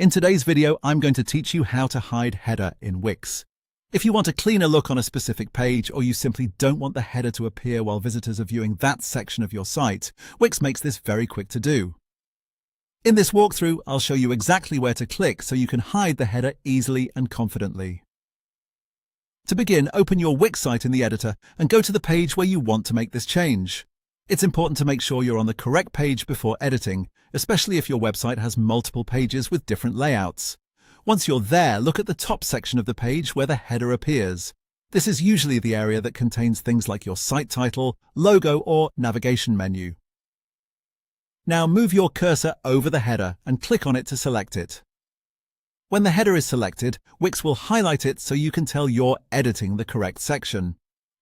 In today's video, I'm going to teach you how to hide header in Wix. If you want a cleaner look on a specific page, or you simply don't want the header to appear while visitors are viewing that section of your site, Wix makes this very quick to do. In this walkthrough, I'll show you exactly where to click so you can hide the header easily and confidently. To begin, open your Wix site in the editor and go to the page where you want to make this change. It's important to make sure you're on the correct page before editing, especially if your website has multiple pages with different layouts. Once you're there, look at the top section of the page where the header appears. This is usually the area that contains things like your site title, logo, or navigation menu. Now move your cursor over the header and click on it to select it. When the header is selected, Wix will highlight it so you can tell you're editing the correct section.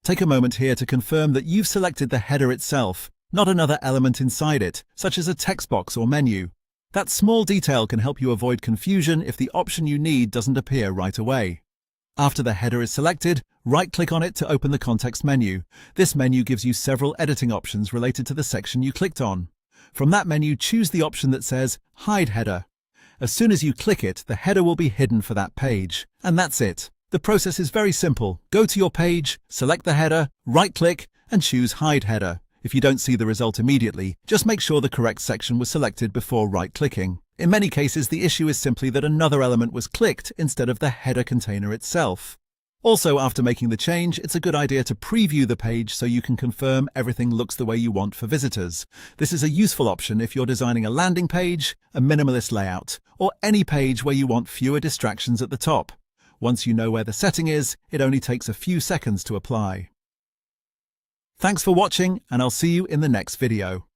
Take a moment here to confirm that you've selected the header itself, not another element inside it, such as a text box or menu. That small detail can help you avoid confusion if the option you need doesn't appear right away. After the header is selected, right-click on it to open the context menu. This menu gives you several editing options related to the section you clicked on. From that menu, choose the option that says Hide Header. As soon as you click it, the header will be hidden for that page. And that's it. The process is very simple. Go to your page, select the header, right-click, and choose Hide Header. If you don't see the result immediately, just make sure the correct section was selected before right-clicking. In many cases, the issue is simply that another element was clicked instead of the header container itself. Also, after making the change, it's a good idea to preview the page so you can confirm everything looks the way you want for visitors. This is a useful option if you're designing a landing page, a minimalist layout, or any page where you want fewer distractions at the top. Once you know where the setting is, it only takes a few seconds to apply. Thanks for watching, and I'll see you in the next video.